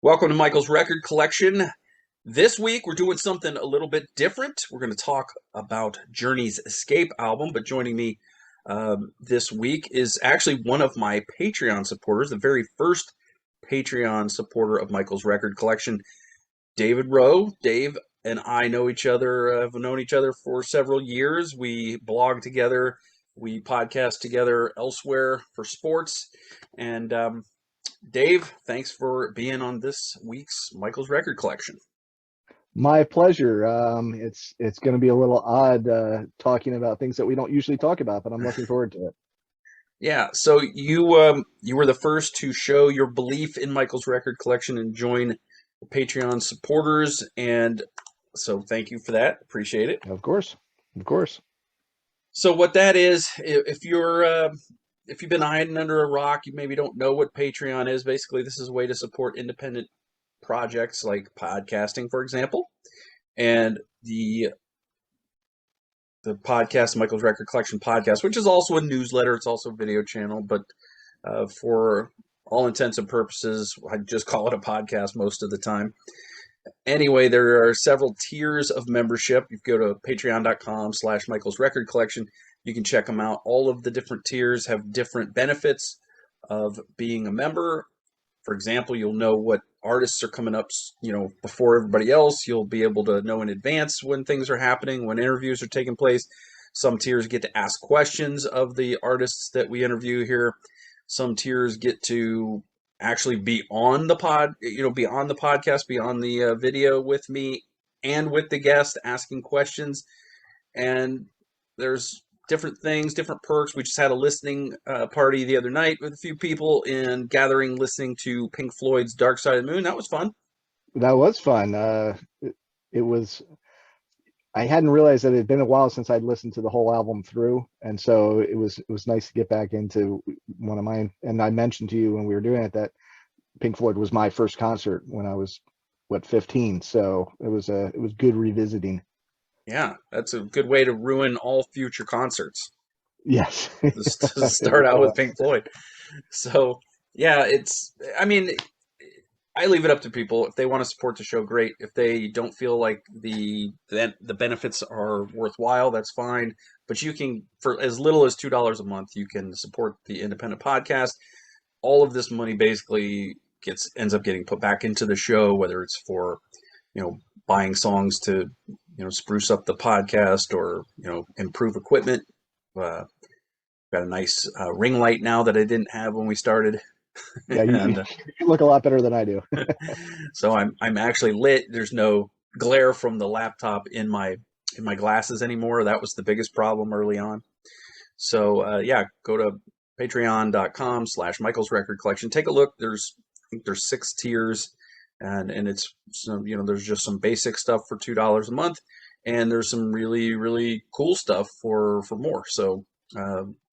Welcome to Michael's Record Collection. This week we're doing something a little bit different. We're going to talk about Journey's Escape album, but joining me this week is actually one of my Patreon supporters, the very first Patreon supporter of Michael's Record Collection, David Rowe. Dave and I know each other, have known each other for several years. We blog together, we podcast together elsewhere for sports, and Dave, thanks for being on this week's Michael's Record Collection. My pleasure. It's going to be a little odd talking about things that we don't usually talk about, but I'm looking forward to it. Yeah, so you were the first to show your belief in Michael's Record Collection and join Patreon supporters, and so thank you for that. Appreciate it. Of course, of course. So what that is, if you've been hiding under a rock, you maybe don't know what Patreon is. Basically, this is a way to support independent projects like podcasting, for example, and the podcast, Michael's Record Collection podcast, which is also a newsletter. It's also a video channel, but for all intents and purposes, I just call it a podcast most of the time. Anyway, there are several tiers of membership. You go to patreon.com/Michael's Record Collection. You can check them out. All of the different tiers have different benefits of being a member. For example, you'll know what artists are coming up, before everybody else. You'll be able to know in advance when things are happening, when interviews are taking place. Some tiers get to ask questions of the artists that we interview here. Some tiers get to actually be on the be on the podcast, be on the video with me and with the guest asking questions. And there's different things, different perks. We just had a listening party the other night with a few people in gathering, listening to Pink Floyd's Dark Side of the Moon. That was fun. That was fun. It was. I hadn't realized that it had been a while since I'd listened to the whole album through, and so it was nice to get back into one of mine. And I mentioned to you when we were doing it that Pink Floyd was my first concert when I was 15. So it was good revisiting. Yeah, that's a good way to ruin all future concerts. Yes. To start out with Pink Floyd. So, yeah, I leave it up to people. If they want to support the show, great. If they don't feel like the benefits are worthwhile, that's fine. But you can, for as little as $2 a month, you can support the independent podcast. All of this money basically ends up getting put back into the show, whether it's for, buying songs to, spruce up the podcast or, improve equipment. Got a nice ring light now that I didn't have when we started. Yeah, And you look a lot better than I do. so I'm actually lit. There's no glare from the laptop in my glasses anymore. That was the biggest problem early on. So go to patreon.com/Michael's Record Collection. Take a look. I think there's 6 tiers, and it's there's just some basic stuff for $2 a month, and there's some really really cool stuff for more. So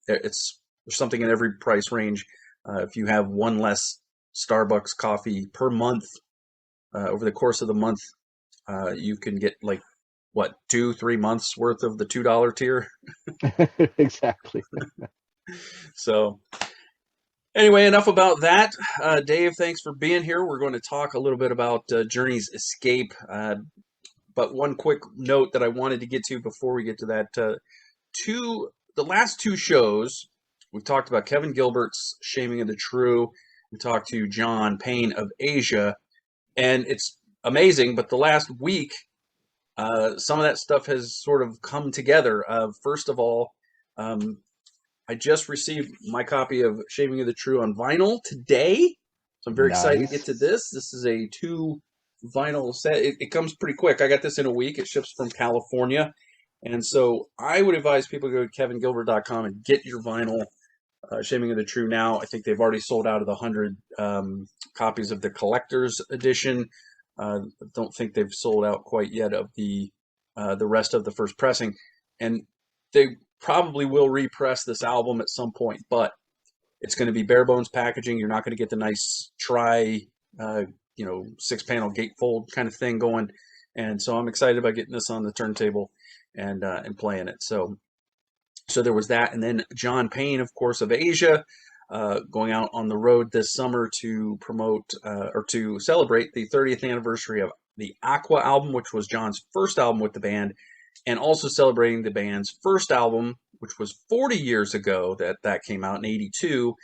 there's something in every price range. If you have one less Starbucks coffee per month over the course of the month, you can get 2-3 months worth of the $2 tier. Exactly. So anyway, enough about that. Dave, thanks for being here. We're going to talk a little bit about Journey's Escape. But one quick note that I wanted to get to before we get to that, the last 2 shows, we've talked about Kevin Gilbert's Shaming of the True. We talked to John Payne of Asia, and it's amazing. But the last week, some of that stuff has sort of come together. First of all, I just received my copy of Shaming of the True on vinyl today, so I'm very excited to get to this. This is a 2 vinyl set. It comes pretty quick. I got this in a week. It ships from California. And so I would advise people to go to kevingilbert.com and get your vinyl, Shaming of the True now. I think they've already sold out of the 100 copies of the collector's edition. Don't think they've sold out quite yet of the rest of the first pressing. And they probably will repress this album at some point, but it's going to be bare bones packaging. You're not going to get the nice 6-panel gatefold kind of thing going. And so I'm excited about getting this on the turntable and playing it. So there was that. And then John Payne, of course, of Asia. going out on the road this summer to promote or to celebrate the 30th anniversary of the Aqua album, which was John's first album with the band, and also celebrating the band's first album, which was 40 years ago that came out in '82.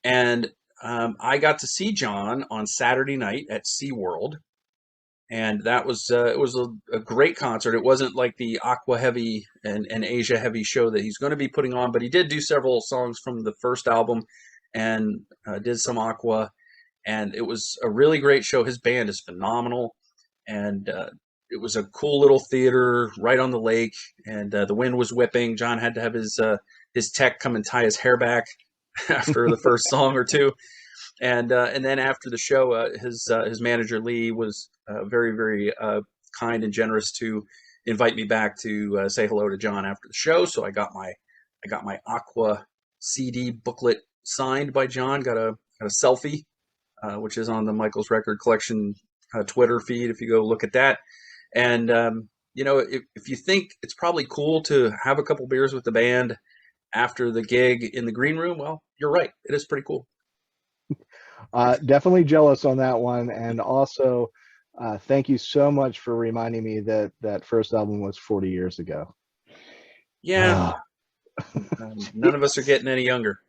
And I got to see John on Saturday night at SeaWorld, and that was it was a great concert. It wasn't like the Aqua heavy and Asia heavy show that he's going to be putting on, but he did do several songs from the first album and did some Aqua, and it was a really great show. His band is phenomenal, and it was a cool little theater right on the lake, and the wind was whipping. John had to have his tech come and tie his hair back after the first song or two. And then after the show, his manager Lee was very kind and generous to invite me back to say hello to John after the show. So I got my Aqua CD booklet signed by John. Got a selfie, which is on the Michael's Record Collection Twitter feed if you go look at that. And if you think it's probably cool to have a couple beers with the band after the gig in the green room, well, you're right. It is pretty cool. Definitely jealous on that one. And also, thank you so much for reminding me that first album was 40 years ago. Yeah. None of us are getting any younger.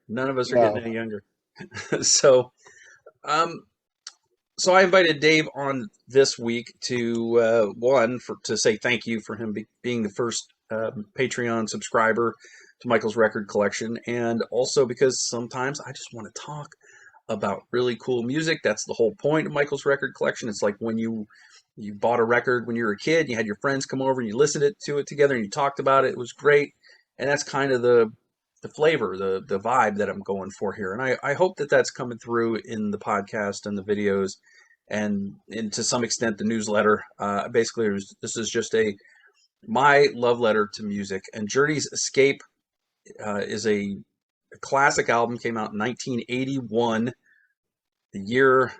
So, so I invited Dave on this week to to say thank you for him being the first Patreon subscriber to Michael's Record Collection, and also because sometimes I just want to talk about really cool music. That's the whole point of Michael's Record Collection. It's like when you bought a record when you were a kid, and you had your friends come over and you listened to it together and you talked about it. It was great, and that's kind of the flavor, the vibe that I'm going for here. And I hope that that's coming through in the podcast and the videos, and to some extent the newsletter. Basically, this is just my love letter to music. And Journey's Escape is a classic album. Came out in 1981, the year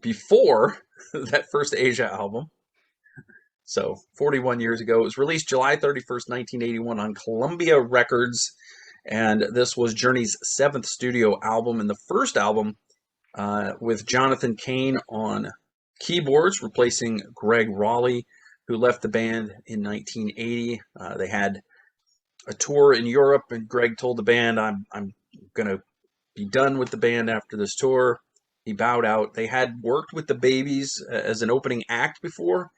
before that first Asia album. So 41 years ago. It was released July 31st, 1981 on Columbia Records. And this was Journey's 7th studio album, and the first album with Jonathan Cain on keyboards, replacing Greg Raleigh, who left the band in 1980. They had a tour in Europe, and Greg told the band, I'm going to be done with the band after this tour. He bowed out. They had worked with the Babies as an opening act before,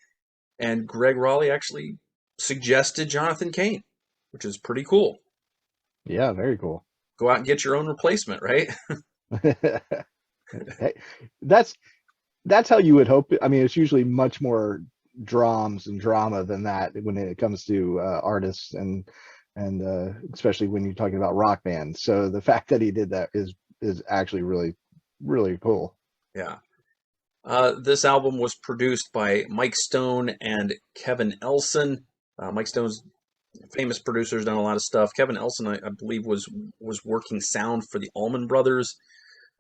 and Greg Raleigh actually suggested Jonathan Cain, which is pretty cool. Yeah, very cool. Go out and get your own replacement, right? Hey, that's how you would hope. I mean, it's usually much more drums and drama than that when it comes to artists, and especially when you're talking about rock bands. So the fact that he did that is actually really cool. Yeah. This album was produced by Mike Stone and Kevin Elson. Mike Stone's famous producer, has done a lot of stuff. Kevin Elson, I believe, was working sound for the Allman Brothers.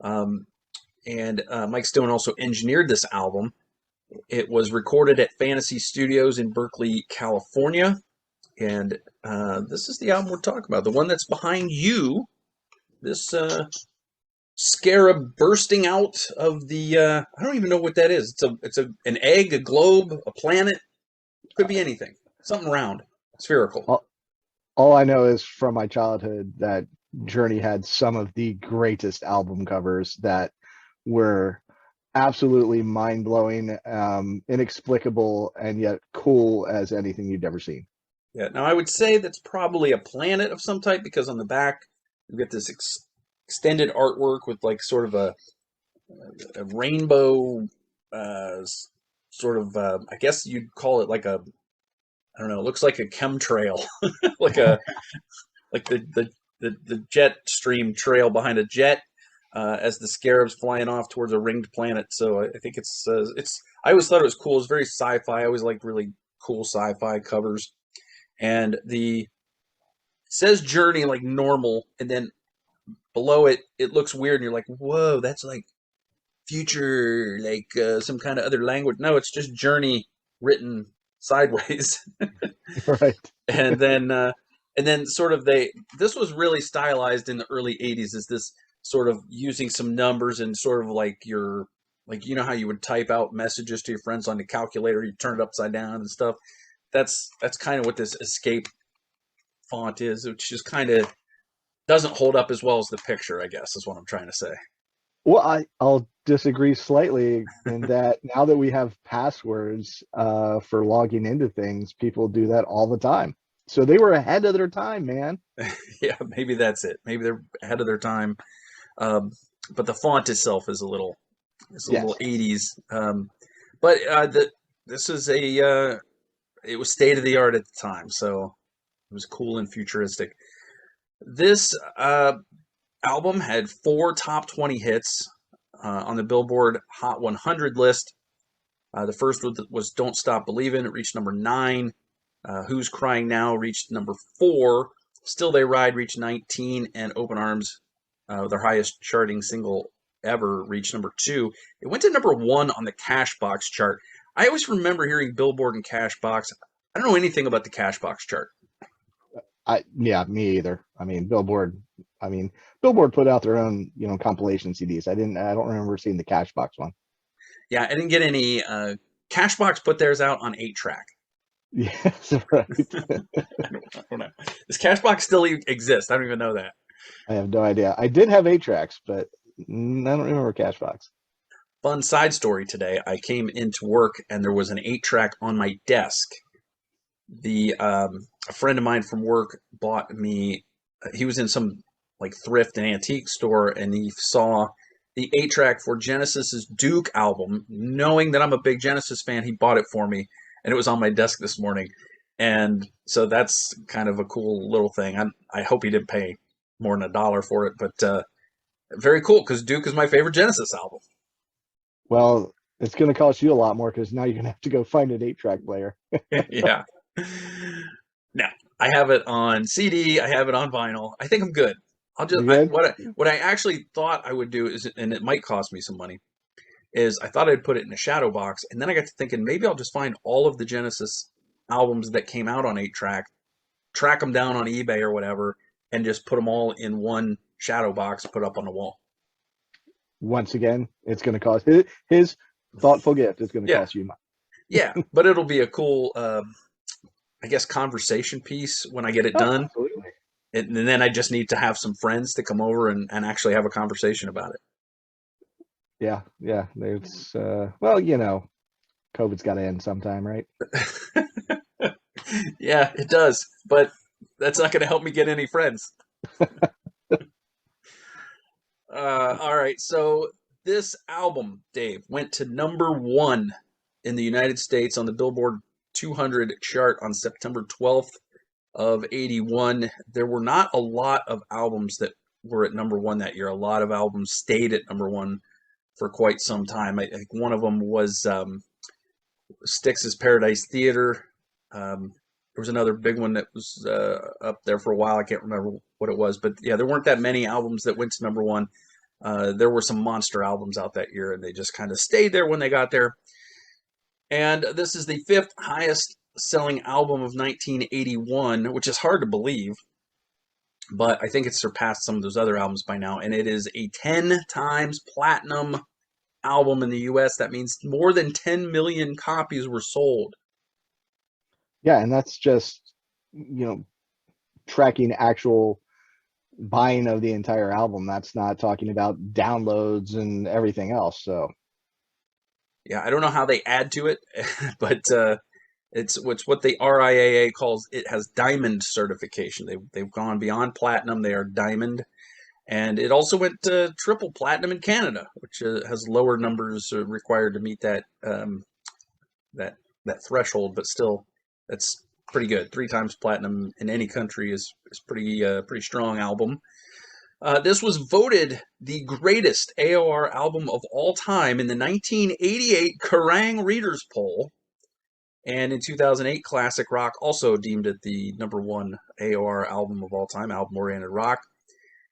And Mike Stone also engineered this album. It was recorded at Fantasy Studios in Berkeley, California. And this is the album we're talking about, the one that's behind you. This scarab bursting out of the I don't even know what that is. It's an egg, a globe, a planet. Could be anything. Something round, spherical. All I know is from my childhood that Journey had some of the greatest album covers that were absolutely mind-blowing, inexplicable, and yet cool as anything you'd ever seen. Yeah. Now I would say that's probably a planet of some type, because on the back you get this extended artwork with like sort of a rainbow, sort of I guess you'd call it like a, I don't know, it looks like a chemtrail, like the jet stream trail behind a jet, as the scarab's flying off towards a ringed planet. So I think it's I always thought it was cool. It's very sci-fi. I always liked really cool sci-fi covers. And it says Journey like normal, and then below it looks weird, and you're like, whoa, that's like future, like some kind of other language. No, it's just Journey written sideways. Right. And then And then sort of this was really stylized in the early 80s, is this sort of using some numbers and sort of like like, you know how you would type out messages to your friends on the calculator, you turn it upside down and stuff. That's kind of what this Escape font is, which just kind of doesn't hold up as well as the picture, I guess, is what I'm trying to say. Well, I'll disagree slightly in that now that we have passwords for logging into things, people do that all the time. So they were ahead of their time, man. Yeah, maybe that's it. Maybe they're ahead of their time. Um, but the font itself is it's a little Yes. 80s. But this is it was state of the art at the time, so it was cool and futuristic. This album had 4 top 20 hits on the Billboard Hot 100 list. The first was "Don't Stop Believin'." It reached number 9. "Who's Crying Now" reached number 4. "Still They Ride" reached 19, and "Open Arms," their highest charting single ever, reached number 2. It went to number 1 on the Cashbox chart. I always remember hearing Billboard and Cashbox. I don't know anything about the Cashbox chart. Yeah, me either. Billboard put out their own, compilation CDs. I don't remember seeing the Cashbox one. Yeah, I didn't get any. Cashbox put theirs out on 8-track. Yes, right. I don't know. Does Cashbox still exist? I don't even know that. I have no idea. I did have 8 tracks, but I don't remember Cashbox. Fun side story today. I came into work and there was an 8-track on my desk. A friend of mine from work bought me. He was in some like thrift and antique store, and he saw the 8-track for Genesis's Duke album. Knowing that I'm a big Genesis fan, he bought it for me, and it was on my desk this morning. And so that's kind of a cool little thing. I hope he didn't pay more than $1 for it, but very cool because Duke is my favorite Genesis album. Well, it's going to cost you a lot more because now you're going to have to go find an 8-track player. Yeah. Now I have it on CD. I have it on vinyl. I think I'm good. You good? What I actually thought I would do is, and it might cost me some money, is I thought I'd put it in a shadow box, and then I got to thinking maybe I'll just find all of the Genesis albums that came out on 8-track, track them down on eBay or whatever, and just put them all in one shadow box, put up on the wall. Once again, it's going to cost his thoughtful gift is going to Yeah, cost you money. yeah, but it'll be a cool, I guess, conversation piece when I get it Oh, done. absolutely. And then I just need to have some friends to come over and actually have a conversation about it. Yeah, yeah. It's COVID's got to end sometime, right? Yeah, it does, but that's not going to help me get any friends. All right, so this album, Dave, went to number 1 in the United States on the Billboard 200 chart on September 12th of 81. There were not a lot of albums that were at number 1 that year. A lot of albums stayed at number 1 for quite some time. I think one of them was Styx's Paradise Theater. There was another big one that was up there for a while. I can't remember what it was, but yeah, there weren't that many albums that went to number 1. There were some monster albums out that year, and they just kind of stayed there when they got there. And this is the 5th highest selling album of 1981, which is hard to believe, but I think it's surpassed some of those other albums by now. And it is a 10 times platinum album in the US. That means more than 10 million copies were sold. Yeah, and that's just tracking actual buying of the entire album. That's not talking about downloads and everything else. So yeah, I don't know how they add to it, but it's what the RIAA calls, it has diamond certification. They've gone beyond platinum. They are diamond. And it also went to triple platinum in Canada, which has lower numbers required to meet that that threshold, but still, that's pretty good. 3 times platinum in any country is pretty strong album. This was voted the greatest AOR album of all time in the 1988 Kerrang! Readers Poll. And in 2008, Classic Rock also deemed it the number 1 AOR album of all time, album-oriented rock.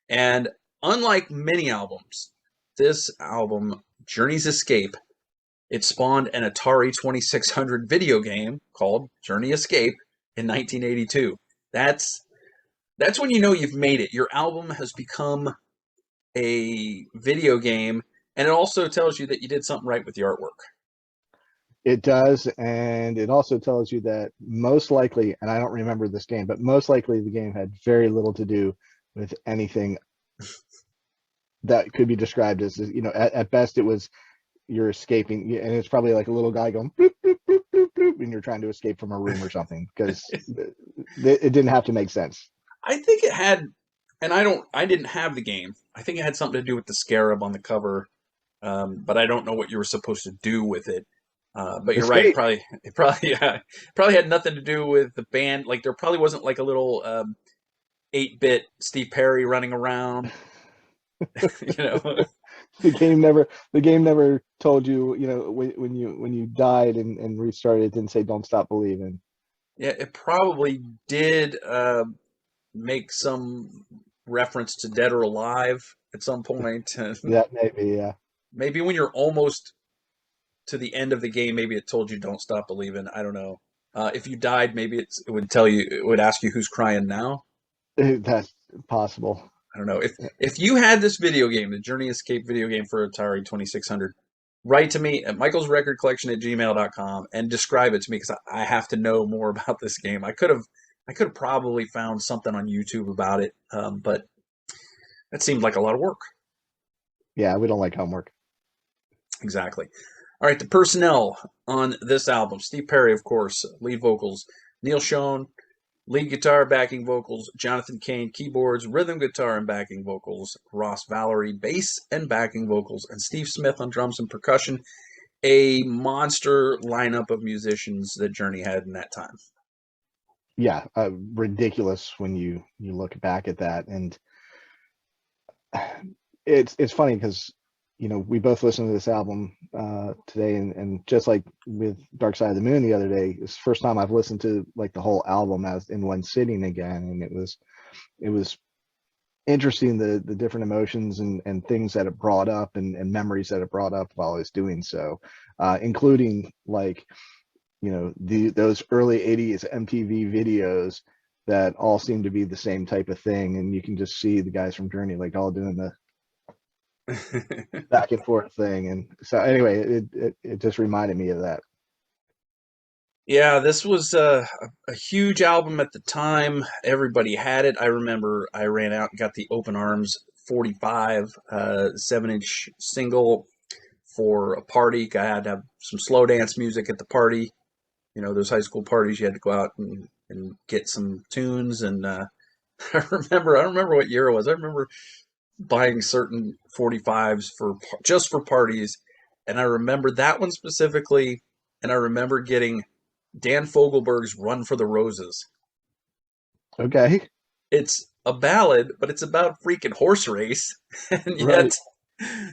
And unlike many albums, this album, Journey's Escape, it spawned an Atari 2600 video game called Journey Escape in 1982. That's That's when you know you've made it. Your album has become a video game, and it also tells you that you did something right with the artwork. It does, and it also tells you that most likely, and I don't remember this game, but most likely the game had very little to do with anything that could be described as, at best it was you're escaping, and it's probably like a little guy going bloop, bloop, bloop, bloop, bloop, and you're trying to escape from a room or something, because it didn't have to make sense. I think it had, and I didn't have the game. I think it had something to do with the scarab on the cover, but I don't know what you were supposed to do with it. But you're right. Escape. It probably, yeah, probably had nothing to do with the band. Like there probably wasn't like a little 8-bit Steve Perry running around. you know, The game never told you, when you died and restarted, it didn't say don't stop believing. yeah, it probably did make some reference to Dead or Alive at some point. That maybe, yeah. Maybe when you're almost to the end of the game, maybe it told you don't stop believing. I don't know. If you died, maybe it would tell you, it would ask you who's crying now. That's possible. I don't know. If you had this video game, the Journey Escape video game for Atari 2600, write to me at michaelsrecordcollection@gmail.com and describe it to me, because I have to know more about this game. I could have probably found something on YouTube about it, but that seemed like a lot of work. Yeah, we don't like homework. Exactly. All right, the personnel on this album: Steve Perry, of course, lead vocals; Neil Schon, lead guitar, backing vocals; Jonathan Cain, keyboards, rhythm guitar, and backing vocals; Ross Valerie, bass and backing vocals; and Steve Smith on drums and percussion. A monster lineup of musicians that Journey had in that time. Yeah, ridiculous when you look back at that, and it's funny because we both listened to this album today, and just like with Dark Side of the Moon the other day, it's the first time I've listened to like the whole album as in one sitting again, and it was interesting, the different emotions and things that it brought up, and memories that it brought up while I was doing so, including like those early 80s MTV videos that all seem to be the same type of thing, and you can just see the guys from Journey like all doing the back and forth thing. And so anyway, it just reminded me of that. Yeah, this was a huge album at the time. Everybody had it. I remember I ran out and got the Open Arms 45 7-inch single for a party. I had to have some slow dance music at the party. Those high school parties, you had to go out and get some tunes. And I don't remember what year it was. I remember buying certain 45s just for parties. And I remember that one specifically. And I remember getting Dan Fogelberg's Run for the Roses. Okay. It's a ballad, but it's about a freaking horse race. And Right. yet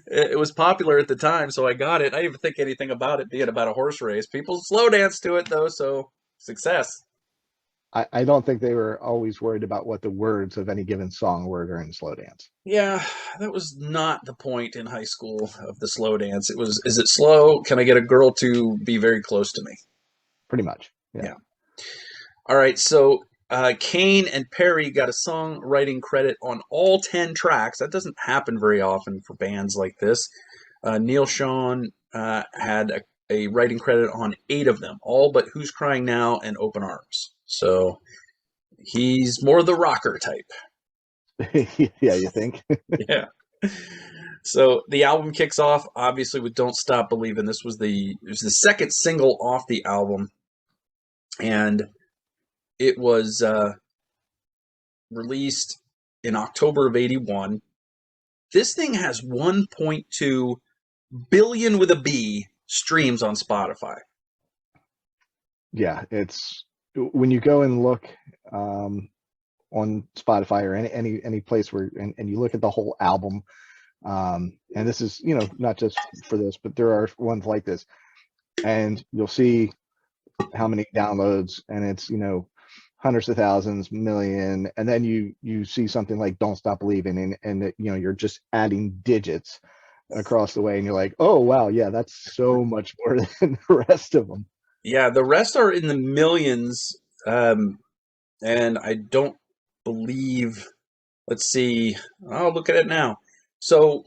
it was popular at the time, so I got it. I didn't even think anything about it being about a horse race. People slow dance to it, though, so success. I don't think they were always worried about what the words of any given song were during the slow dance. Yeah, that was not the point in high school of the slow dance. It was, is it slow? Can I get a girl to be very close to me? Pretty much. Yeah. Yeah. All right, so Cain and Perry got a songwriting credit on all 10 tracks. That doesn't happen very often for bands like this. Neil Schon had a writing credit on 8 of them, all but Who's Crying Now and Open Arms. So he's more the rocker type. Yeah, you think? Yeah. So the album kicks off obviously with "Don't Stop Believin'." It was the second single off the album, and it was released in October of '81. This thing has 1.2 billion with a B streams on Spotify. Yeah, it's when you go and look on Spotify or any place where, and you look at the whole album, and this is not just for this, but there are ones like this, and you'll see how many downloads, and it's hundreds of thousands, million, and then you see something like "Don't Stop Believing," and you're just adding digits across the way, and you're like, oh wow, yeah, that's so much more than the rest of them. Yeah, the rest are in the millions, and I don't believe, let's see, I'll look at it now. So,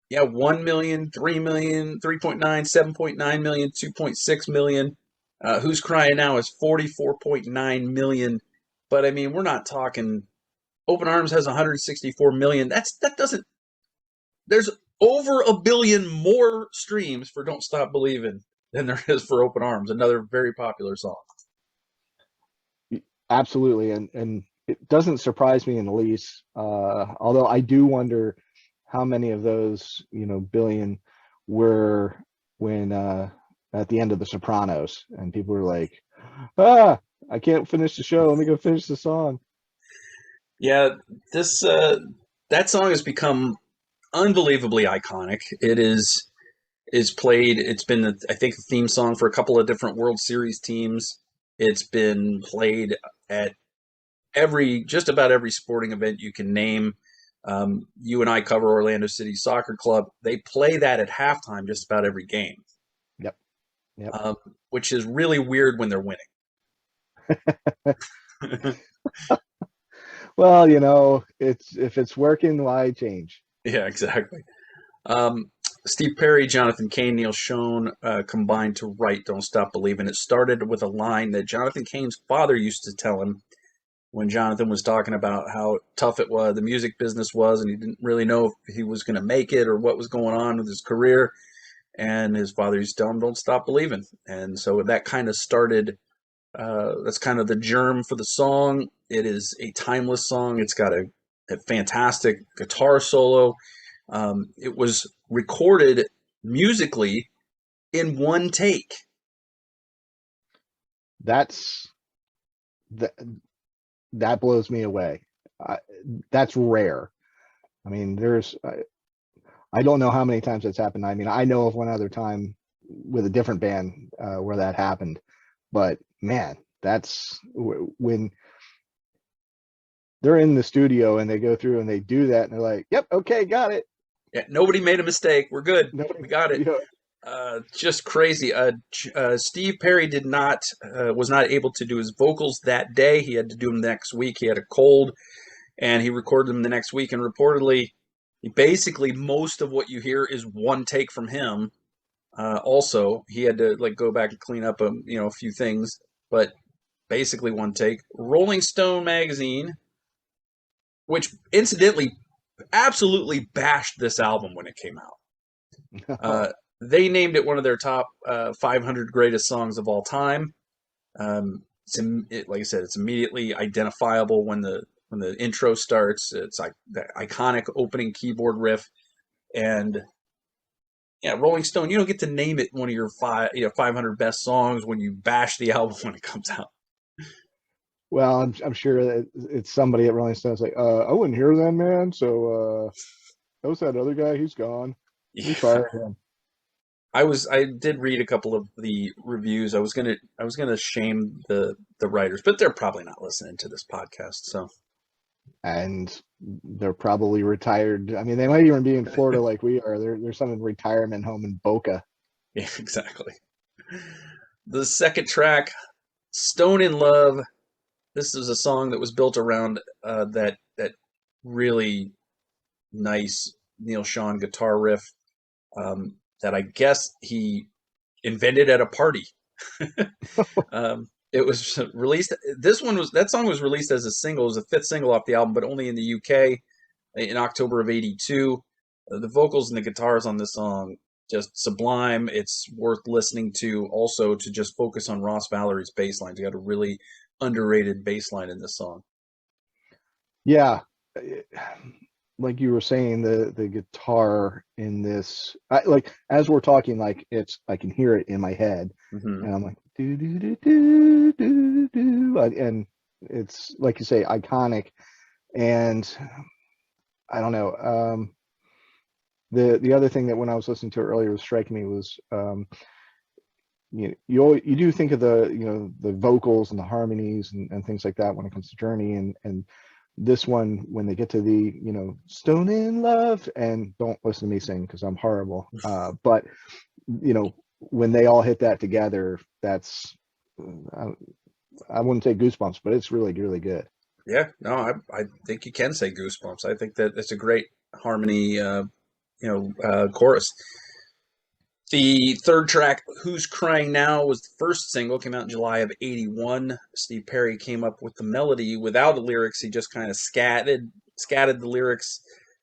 yeah, 1 million, 3 million, 3.9, 7.9 million, 2.6 million. Who's Crying Now is 44.9 million. But I mean, we're not talking. Open Arms has 164 million. That doesn't. There's over a billion more streams for Don't Stop Believing than there is for Open Arms, another very popular song. Absolutely, and it doesn't surprise me in the least. Although I do wonder how many of those, billion were when at the end of The Sopranos, and people were like, I can't finish the show. Let me go finish the song. Yeah, this that song has become unbelievably iconic. It is played. It's been, I think, a theme song for a couple of different World Series teams. It's been played at just about every sporting event you can name. You and I cover Orlando City Soccer Club. They play that at halftime just about every game. Yep. Yep. Which is really weird when they're winning. Well, if it's working, why change? Yeah, exactly. Steve Perry, Jonathan Cain, Neil Schon combined to write Don't Stop Believing. It started with a line that Jonathan Cain's father used to tell him when Jonathan was talking about how tough it was, the music business was, and he didn't really know if he was going to make it or what was going on with his career. And his father used to tell him, "Don't stop believing." And so that kind of started. That's kind of the germ for the song. It is a timeless song. It's got a fantastic guitar solo. It was recorded musically in one take. That's that that blows me away. That's rare. I mean, I don't know how many times that's happened. I mean, I know of one other time with a different band where that happened, but man, that's when they're in the studio and they go through and they do that and they're like, "Yep, okay, got it." Yeah, nobody made a mistake. We're good. Nobody, We got it. you know, Just crazy. Steve Perry was not able to do his vocals that day. He had to do them next week. He had a cold, and he recorded them the next week. And reportedly, basically most of what you hear is one take from him. Also, he had to go back and clean up a few things, but basically one take. Rolling Stone magazine, which incidentally absolutely bashed this album when it came out. They named it one of their top 500 greatest songs of all time. Like I said, it's immediately identifiable when the intro starts. It's like that iconic opening keyboard riff, and yeah, Rolling Stone. You don't get to name it one of your 500 best songs when you bash the album when it comes out. well, I'm sure that it's somebody at Rolling Stone's like, I wouldn't hear that man. So that was that other guy. He's gone. We Yeah. fired him. I did read a couple of the reviews. I was gonna shame the writers, but they're probably not listening to this podcast. So And they're probably retired. I mean, they might even be in Florida like we are. There's some retirement home in Boca. yeah, exactly. The second track, "Stone in Love." This is a song that was built around that really nice Neil Schon guitar riff that I guess he invented at a party. It was released. That song was released as a single, it was the fifth single off the album, but only in the UK in October of '82. The vocals and the guitars on this song just sublime. It's worth listening to. Also, to just focus on Ross Valerie's bass lines. You got a really underrated bass line in this song. Yeah, like you were saying, the guitar in this, like as we're talking, like I can hear it in my head, Mm-hmm. and I'm like do do do do do do, and it's like you say, iconic. And I don't know. The other thing that when I was listening to it earlier was striking me was you do think of the vocals and the harmonies and things like that when it comes to Journey, and this one, when they get to the Stone in Love, and don't listen to me sing because I'm horrible, but when they all hit that together, that's I wouldn't say goosebumps, but it's really, really good. Yeah, no, I think you can say Goosebumps. I think that it's a great harmony, chorus. The third track, Who's Crying Now, was the first single, came out in July of '81. Steve Perry came up with the melody without the lyrics. He just kind of scattered the lyrics,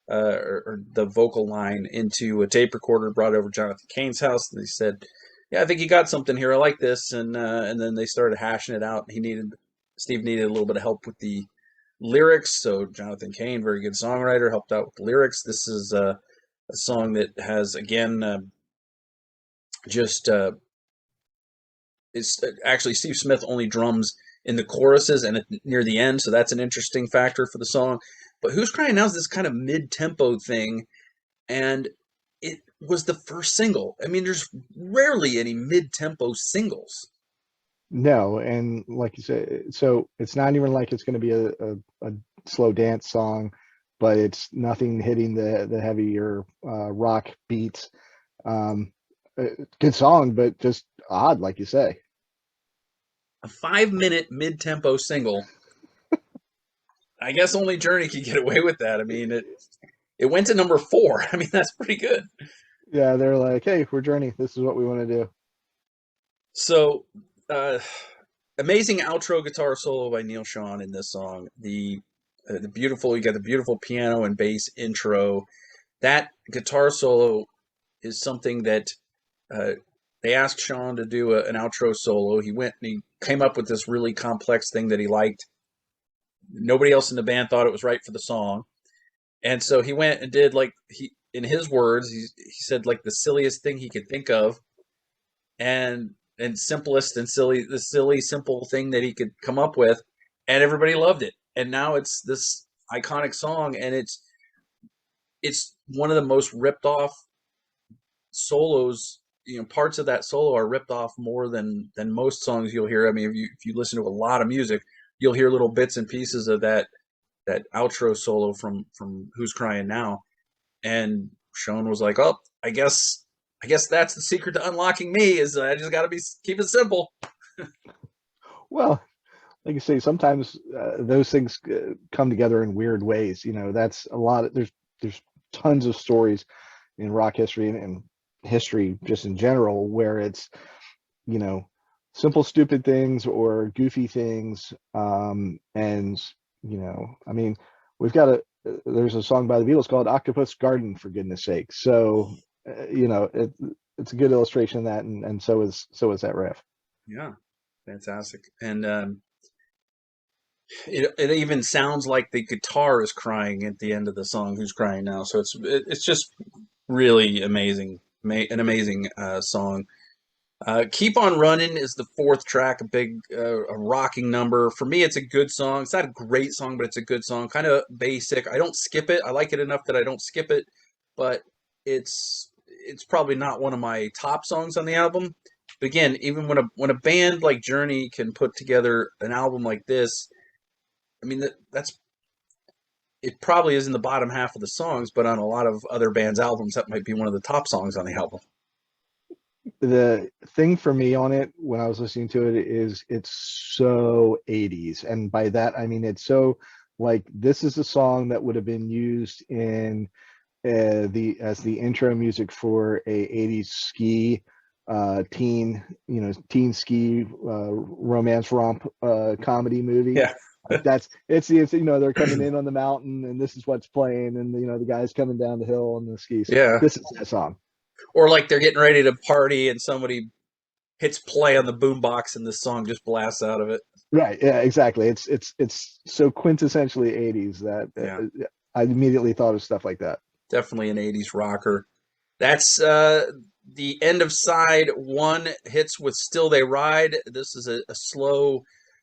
or the vocal line into a tape recorder, brought it over to Jonathan Cain's house, and he said, "Yeah, I think you got something here. I like this." And then they started hashing it out. Steve needed a little bit of help with the lyrics, so Jonathan Cain, very good songwriter, helped out with the lyrics. This is a song that has, again, just it's actually Steve Smith only drums in the choruses and near the end, so that's an interesting factor for the song. But Who's Crying Now is this kind of mid-tempo thing, and it was the first single. I mean, there's rarely any mid-tempo singles. No, and like you said, so it's not even like it's going to be a slow dance song, but it's nothing hitting the heavier rock beats. Um, Good song, but just odd, like you say. A 5-minute mid-tempo single. I guess only Journey could get away with that. I mean, it went to number 4. I mean, that's pretty good. Yeah, they're like, hey, we're Journey. This is what we want to do. So, uh, amazing outro guitar solo by Neil Schon in this song. The beautiful, you got the beautiful piano and bass intro. That guitar solo is something that uh, they asked Sean to do an outro solo. He went and he came up with this really complex thing that he liked. Nobody else in the band thought it was right for the song, and so he went and did, like, in his words, he said, like, the silliest thing he could think of, and simplest and silly, the silly simple thing that he could come up with, and everybody loved it. And now it's this iconic song, and it's one of the most ripped off solos. Parts of that solo are ripped off more than most songs you'll hear. I mean, if you listen to a lot of music, you'll hear little bits and pieces of that outro solo from Who's Crying Now. And Sean was like, "Oh, I guess that's the secret to unlocking me, is I just got to keep it simple." Well, like you say, sometimes those things come together in weird ways. That's a lot. There's tons of stories in rock history and history just in general where it's you know simple stupid things or goofy things, and I mean, we've got there's a song by the Beatles called Octopus Garden, for goodness sake. So it's a good illustration of that, and so is that riff. Yeah, fantastic. And it even sounds like the guitar is crying at the end of the song "Who's Crying Now." So it's just really amazing, an amazing song. "Keep on Running" is the fourth track, a rocking number. For me, it's a good song. It's not a great song, but it's a good song. Kind of basic. I don't skip it. I like it enough that I don't skip it, but it's probably not one of my top songs on the album. But again, even when a band like Journey can put together an album like this, I mean, that's it probably is in the bottom half of the songs, but on a lot of other bands' albums, that might be one of the top songs on the album. The thing for me on it when I was listening to it is it's so 80s, and by that I mean it's so, like, this is a song that would have been used in the intro music for a 80s ski teen ski romance romp comedy movie. Yeah, Like, it's they're coming in on the mountain and this is what's playing, and the guy's coming down the hill on the skis. yeah. This is that song. Or like they're getting ready to party and somebody hits play on the boombox and this song just blasts out of it. Right, yeah, exactly. It's so quintessentially 80s that Yeah, I immediately thought of stuff like that. definitely an '80s rocker. That's the end of side one. Hits with "Still They Ride." This is a slow,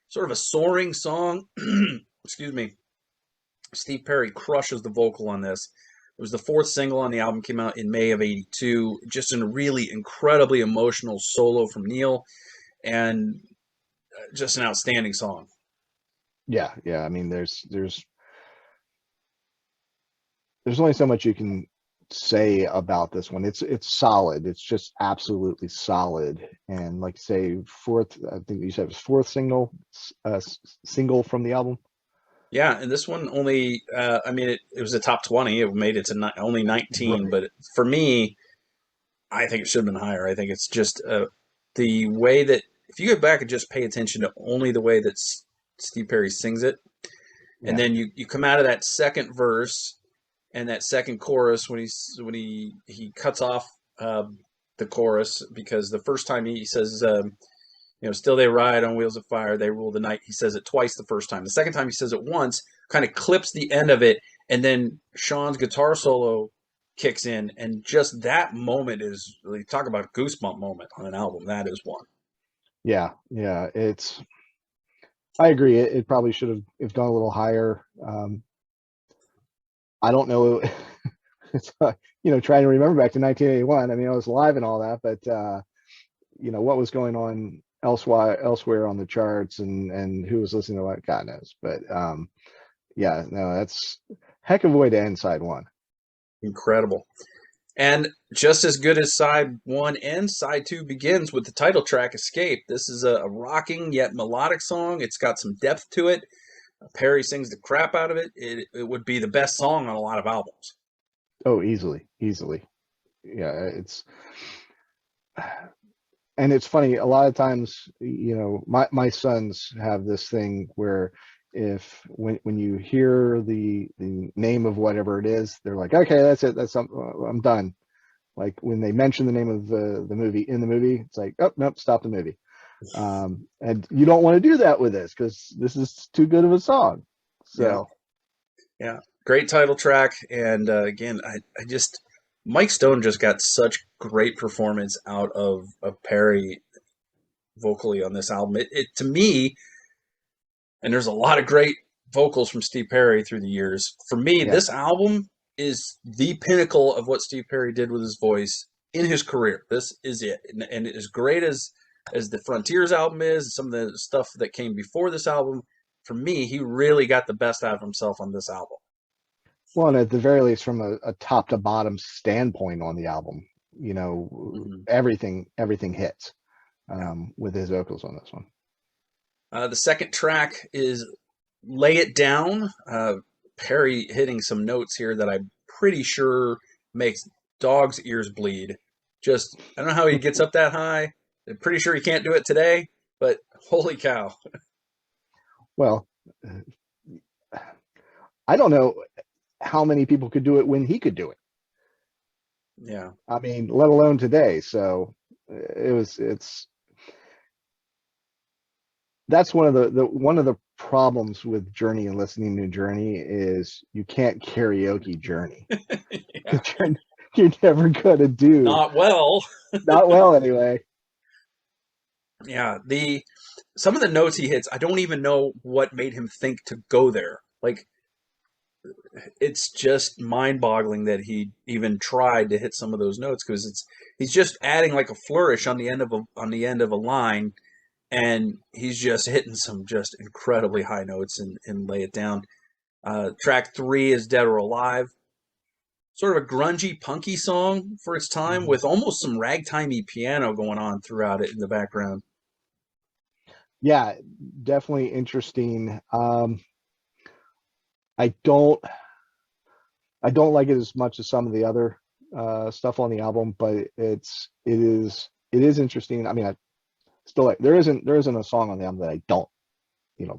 sort of a soaring song. Excuse me. Steve Perry crushes the vocal on this. It was the fourth single on the album, came out in May of '82. Just a really incredibly emotional solo from Neil, and just an outstanding song. Yeah. I mean, there's only so much you can say about this one. It's solid. It's just absolutely solid. And like say fourth, I think you said it was fourth single, single from the album. Yeah, and this one only, I mean, it was a top 20. It made it to only 19, Right. but for me, I think it should have been higher. I think it's just the way that, if you go back and just pay attention to only the way that Steve Perry sings it, and Yeah. then you come out of that second verse and that second chorus when he cuts off the chorus, because the first time he says, still they ride on wheels of fire, they rule the night. He says it twice the first time. The second time he says it once, kind of clips the end of it, and then Sean's guitar solo kicks in, and just that moment is really, talk about a goosebump moment on an album. That is one. Yeah. Yeah. I agree. It probably should have gone a little higher. I don't know. It's, trying to remember back to 1981. I mean, I was live and all that, but what was going on elsewhere on the charts, and who was listening to what, God knows. But yeah, no, that's a heck of a way to end side one. Incredible. And just as good as side one ends, side two begins with the title track, Escape. This is a rocking yet melodic song. It's got some depth to it. Perry sings the crap out of it. It would be the best song on a lot of albums. Oh, easily, easily. Yeah, and it's funny, a lot of times, my sons have this thing where, if when you hear the name of whatever it is, they're like, okay, that's it, I'm done. Like when they mention the name of the movie in the movie, it's like, oh nope, stop the movie. And you don't want to do that with this, because this is too good of a song. Yeah, So yeah, great title track. And again, I just, Mike Stone just got such great performance out of Perry vocally on this album. It to me, and there's a lot of great vocals from Steve Perry through the years. For me, yeah. this album is the pinnacle of what Steve Perry did with his voice in his career. This is it, and as great as the Frontiers album is, some of the stuff that came before this album, for me, he really got the best out of himself on this album. Well, and at the very least, from a top to bottom standpoint on the album, Mm-hmm. everything hits Yeah. with his vocals on this one. The second track is "Lay It Down." Perry hitting some notes here that I'm pretty sure makes dogs' ears bleed. Just, I don't know how he gets up that high. I'm pretty sure he can't do it today, but holy cow. Well, I don't know how many people could do it when he could do it. Yeah. I mean, let alone today. So it's that's one of the problems with Journey and listening to Journey is you can't karaoke Journey. Yeah. You're never gonna do, Not well. not well anyway. Yeah. Some of the notes he hits, I don't even know what made him think to go there. Like, it's just mind-boggling that he even tried to hit some of those notes, because he's just adding like a flourish on the end of a line, and he's just hitting some just incredibly high notes and lay it down. Track three is "Dead or Alive," sort of a grungy, punky song for its time, Mhm. with almost some ragtimey piano going on throughout it in the background. Yeah, definitely interesting. I don't I don't like it as much as some of the other stuff on the album, but it is interesting. I mean, I still like, there isn't a song on the album that I don't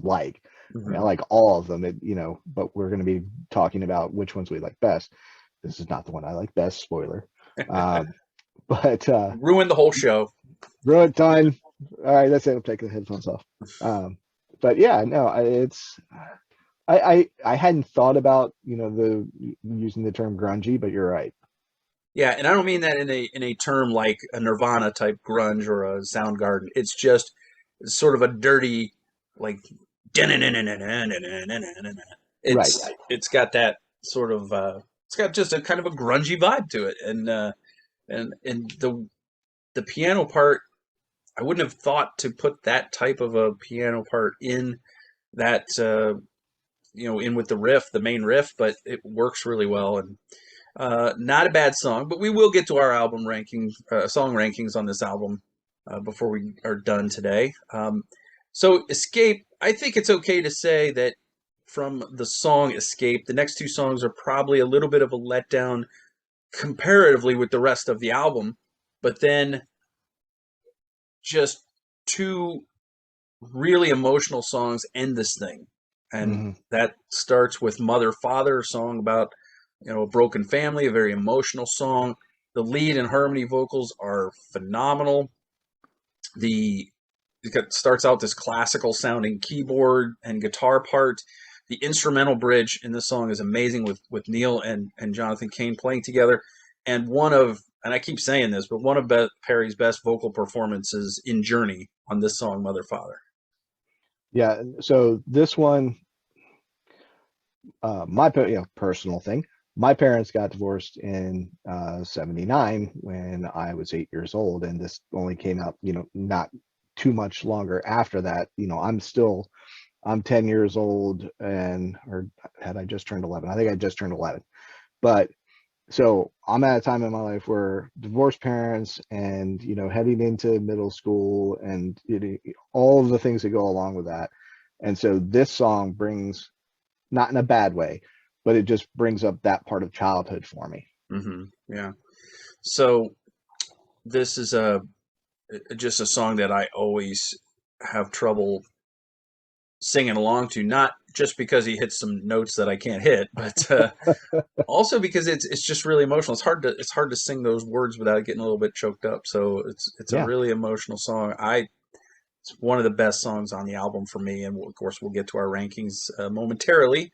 like. I mean, I Mm-hmm. like all of them. But we're going to be talking about which ones we like best. This is not the one I like best. Spoiler. Um, but Ruined the whole show. ruin time. All right, that's it. I'm taking the headphones off. But yeah, no, I hadn't thought about the using the term grungy, but you're right. Yeah, and I don't mean that in a term like a Nirvana type grunge or a Soundgarden. It's just sort of a dirty, like, Right. it's got that sort of it's got just a kind of a grungy vibe to it, and the piano part, I wouldn't have thought to put that type of a piano part in that in with the riff, the main riff, but it works really well. And not a bad song, but we will get to our song rankings on this album before we are done today. So, Escape, I think it's okay to say that from the song Escape. The next two songs are probably a little bit of a letdown comparatively with the rest of the album, but then just two really emotional songs end this thing. And Hmm. that starts with Mother Father, a song about, a broken family, a very emotional song. The lead and harmony vocals are phenomenal. The it starts out this classical sounding keyboard and guitar part. The instrumental bridge in this song is amazing with Neil and Jonathan Cain playing together. And I keep saying this, but one of Perry's best vocal performances in Journey on this song, Mother Father. Yeah. So this one, personal thing. My parents got divorced in '79 when I was 8 years old, and this only came out, not too much longer after that. I'm 10 years old, or had I just turned 11? I think I just turned 11. But so I'm at a time in my life where divorced parents and, heading into middle school and all of the things that go along with that. And so this song brings, not in a bad way, but it just brings up that part of childhood for me. Yeah. So this is just a song that I always have trouble singing along to, not just because he hits some notes that I can't hit, but also because it's just really emotional. It's hard to sing those words without getting a little bit choked up. So it's a Yeah. really emotional song. It's one of the best songs on the album for me, and of course we'll get to our rankings momentarily.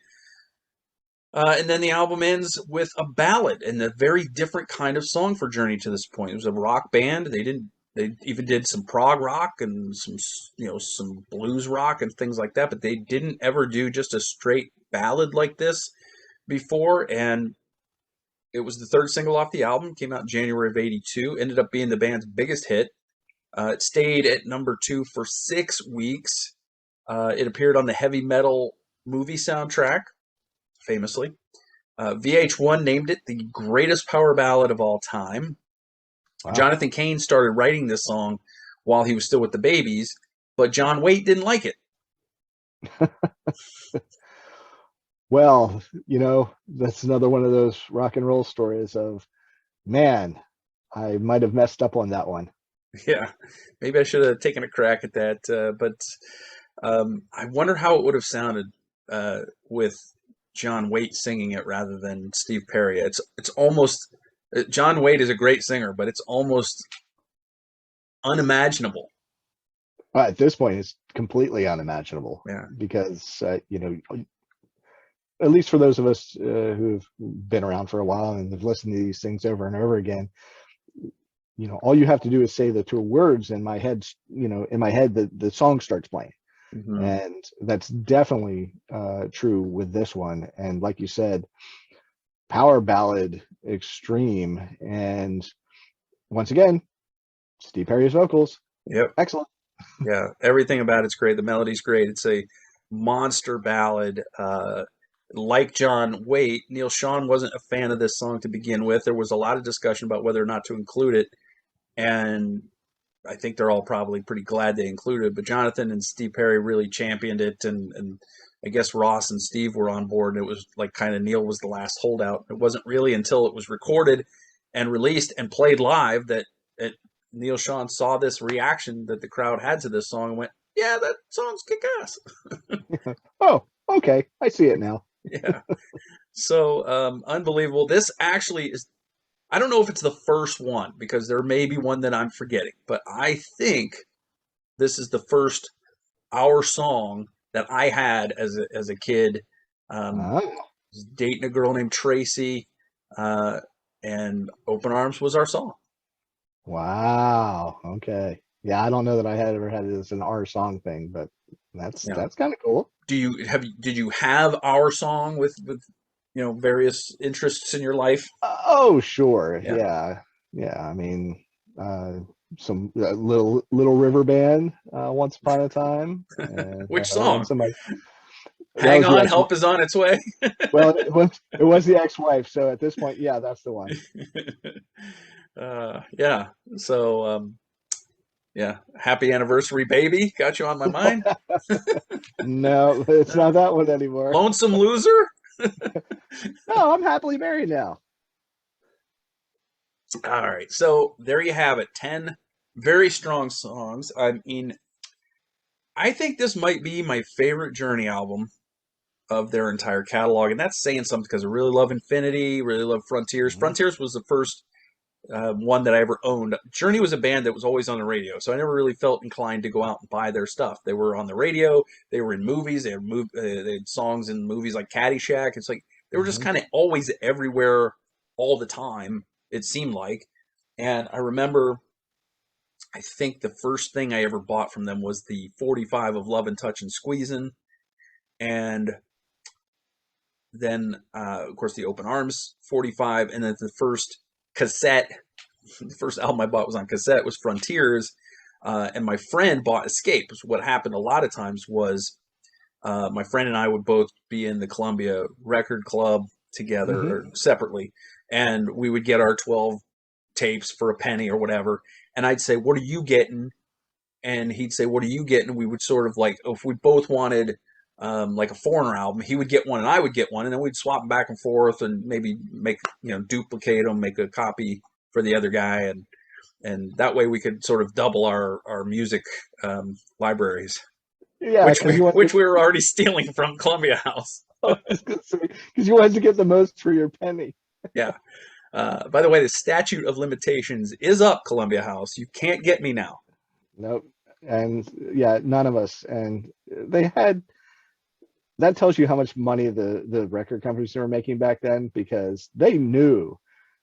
And then the album ends with a ballad and a very different kind of song for Journey to this point. It was a rock band. They even did some prog rock and some blues rock and things like that, but they didn't ever do just a straight ballad like this before. And it was the third single off the album, came out in January of '82, ended up being the band's biggest hit. It stayed at number 2 for 6 weeks. It appeared on the heavy metal movie soundtrack, famously. VH1 named it the greatest power ballad of all time. Wow. Jonathan Cain started writing this song while he was still with the Babies, but John Waite didn't like it. Well, that's another one of those rock and roll stories of, man, I might have messed up on that one. Yeah, maybe I should have taken a crack at that, but I wonder how it would have sounded with John Waite singing it rather than Steve Perry. It's almost John Waite is a great singer, but it's almost unimaginable. At this point, it's completely unimaginable Yeah. because, at least for those of us who've been around for a while and have listened to these things over and over again, all you have to do is say the two words in my head, the song starts playing. Mm-hmm. And that's definitely true with this one. And like you said, power ballad extreme. And once again, Steve Perry's vocals, Yep. excellent. Yeah. Everything about it's great. The melody's great. It's a monster ballad. Like John Waite, Neil Sean wasn't a fan of this song to begin with. There was a lot of discussion about whether or not to include it. And I think they're all probably pretty glad they included it. But Jonathan and Steve Perry really championed it. And I guess Ross and Steve were on board. And it was like kind of Neil was the last holdout. It wasn't really until it was recorded and released and played live that Neil Sean saw this reaction that the crowd had to this song and went, yeah, that song's kick ass. Oh, okay. I see it now. Yeah. So unbelievable. This actually is, I don't know if it's the first one because there may be one that I'm forgetting, but I think this is the first Our song that I had as a kid. Um, Ah, dating a girl named Tracy, uh, and Open Arms was our song. wow. Okay. Yeah, I don't know that I had ever had it as an R song thing, but that's Yeah. that's kind of cool. Did you have Our song with various interests in your life? Oh, sure. Yeah. Yeah. Yeah. I mean, uh, some little river band once upon a time, and Which then song? somebody that Hang was the on, ex. help is on its way. Well, it was the ex-wife. So at this point, yeah, that's the one. Yeah. So Yeah. Happy Anniversary Baby got you on my mind. No, it's Uh, not that one anymore. Lonesome Loser. No, I'm happily married now. All right. So there you have it. 10 very strong songs. I mean, I think this might be my favorite Journey album of their entire catalog. And that's saying something because I really love Infinity, really love Frontiers. Hmm. Frontiers was the first one that I ever owned. Journey was a band that was always on the radio, so I never really felt inclined to go out and buy their stuff. They were on the radio, they were in movies, they had songs in movies like Caddyshack. It's like they were just Hmm. kind of always everywhere all the time, it seemed like. And I remember, I think the first thing I ever bought from them was the 45 of Love and Touch and Squeezin', and then, of course, the Open Arms 45, and then the first cassette the first album I bought was on cassette was Frontiers, and my friend bought Escape. So what happened a lot of times was my friend and I would both be in the Columbia Record Club together Hmm. or separately, and we would get our 12 tapes for a penny or whatever. And I'd say, "What are you getting?" And he'd say, "What are you getting?" And we would sort of like, if we both wanted like a Foreigner album, he would get one and I would get one, and then we'd swap them back and forth and maybe make duplicate them, make a copy for the other guy, and that way we could sort of double our music libraries, Yeah, which because we you wanted which we were already stealing from Columbia House. because you wanted to get the most for your penny. Yeah. By the way, the statute of limitations is up, Columbia House. You can't get me now. Nope. And yeah, none of us. And they had that tells you how much money the record companies were making back then because they knew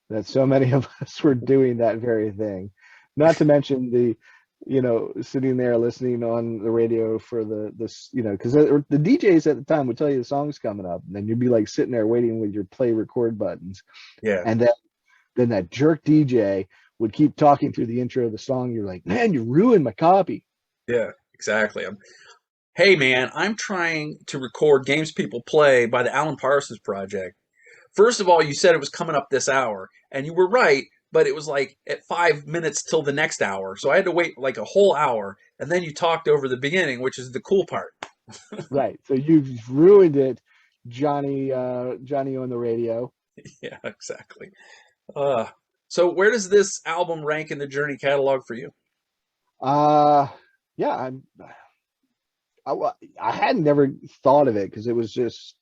that so many of us were doing that very thing. Not to mention sitting there listening on the radio for this, because the DJs at the time would tell you the song's coming up, and then you'd be like sitting there waiting with your play record buttons, Yeah. and then that jerk DJ would keep talking through the intro of the song. You're like, man, you ruined my copy. Yeah. Exactly. Hey man, I'm trying to record Games People Play by the Alan Parsons Project. First of all, you said it was coming up this hour, and you were right, but it was like at 5 minutes till the next hour. So I had to wait like a whole hour, and then you talked over the beginning, which is the cool part. Right. So you've ruined it, Johnny on the radio. Yeah, exactly. Uh, so where does this album rank in the Journey catalog for you? Uh yeah, I had never thought of it because it was just,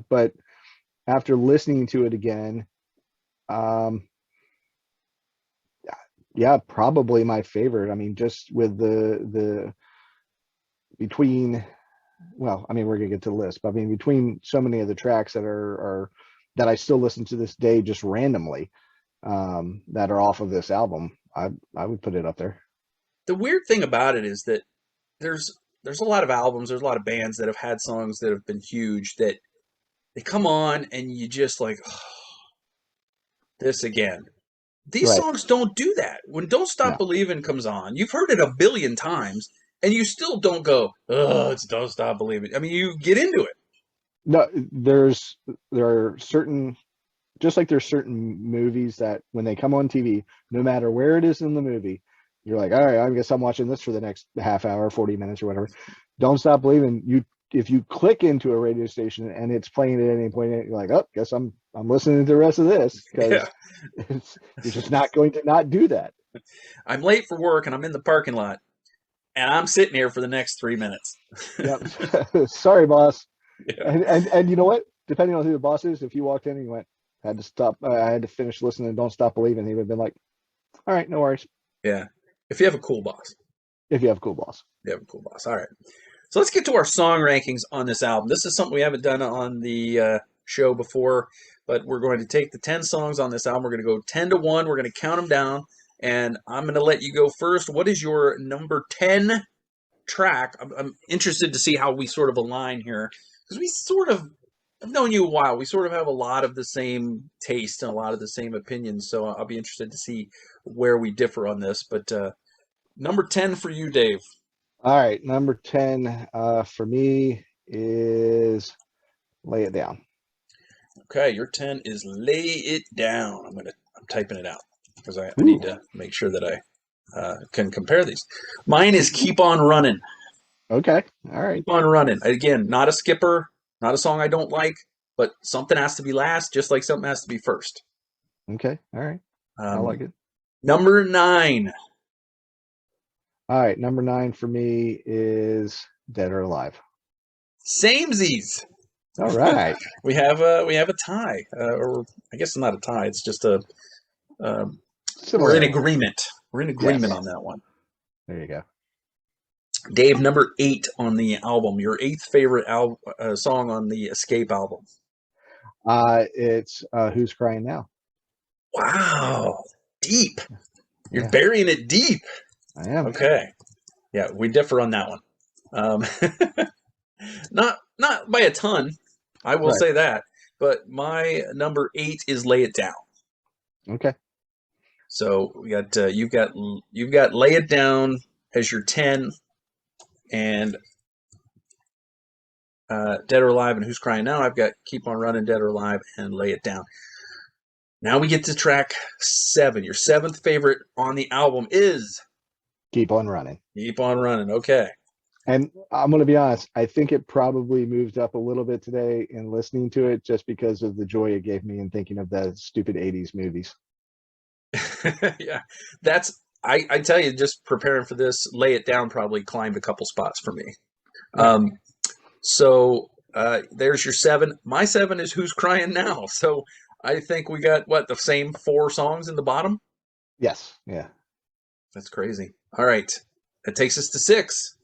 but after listening to it again, um, yeah, probably my favorite. I mean, just with the between, well, I mean, we're gonna get to the list, but I mean, between so many of the tracks that are that I still listen to this day just randomly, that are off of this album, I would put it up there. The weird thing about it is that there's a lot of albums, there's a lot of bands that have had songs that have been huge that they come on and you just like, oh, this again. These Right. songs don't do that. When Don't Stop No. Believing comes on, you've heard it a billion times, and you still don't go, oh, it's Don't Stop Believing. I mean, you get into it. No, there are certain, just like there's certain movies that when they come on TV, no matter where it is in the movie, you're like, all right, I guess I'm watching this for the next half hour, 40 minutes or whatever. Don't Stop Believing. If you click into a radio station and it's playing at any point, you're like, oh, guess I'm listening to the rest of this Yeah. because you're just not going to not do that. I'm late for work and I'm in the parking lot, and I'm sitting here for the next 3 minutes. Yep. Sorry, boss. Yeah. And you know what? Depending on who the boss is, if you walked in and you went, had to stop, I had to finish listening and Don't Stop Believing, he would have been like, all right, no worries. Yeah. If you have a cool boss. If you have a cool boss. You have a cool boss. All right. So let's get to our song rankings on this album. This is something we haven't done on the show before, but we're going to take the 10 songs on this album. We're going to go 10 to 1. We're going to count them down, and I'm going to let you go first. What is your number 10 track? I'm interested to see how we sort of align here because I've known you a while. We sort of have a lot of the same taste and a lot of the same opinions, so I'll be interested to see where we differ on this. But number 10 for you, Dave. All right, number 10 for me is Lay It Down. Okay, your 10 is Lay It Down. I'm typing it out because I Ooh, need to make sure that I can compare these. Mine is "Keep on Running." Okay. All right. Keep on running. Again, not a skipper, not a song I don't like, but something has to be last, just like something has to be first. Okay. All right. I Um, like it. Number 9, All right. Number 9 for me is Dead or Alive. Samesies. All right. We have a tie, or I guess not a tie. It's just a we're in Similarity. agreement. We're in agreement Yes. on that one. There you go. Dave, number 8 on the album. Your eighth favorite song on the Escape album. It's Who's Crying Now? Wow, deep. You're Yeah, burying it deep. I am. Okay, yeah, we differ on that one. Not by a ton, I will Right. say that. But my number 8 is "Lay It Down." Okay. So we got you've got "Lay It Down" as your 10, and "Dead or Alive" and "Who's Crying Now." I've got "Keep on Running," "Dead or Alive," and "Lay It Down." Now we get to track 7. Your seventh favorite on the album is Keep on running. "Keep on Running." Okay. And I'm going to be honest, I think it probably moved up a little bit today in listening to it just because of the joy it gave me in thinking of the stupid 80s movies. Yeah, I tell you, just preparing for this, "Lay It Down" probably climbed a couple spots for me. Yeah. Um, so there's your 7. My 7 is "Who's Crying Now." So I think we got the same 4 songs in the bottom. Yes. Yeah. That's crazy. All right, that takes us to 6.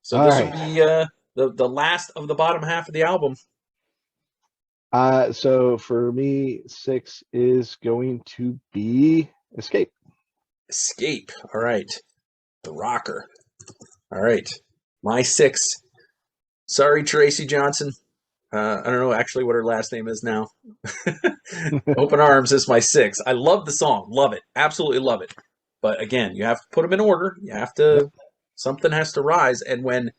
So All this would right. be the last of the bottom half of the album. So for me, 6 is going to be Escape. "Escape." All right, the rocker. All right, my 6. Sorry, Tracy Johnson. I don't know actually what her last name is now. "Open Arms" is my 6. I love the song, love it, absolutely love it. But again, you have to put them in order. You have Yep. to something has to rise. And when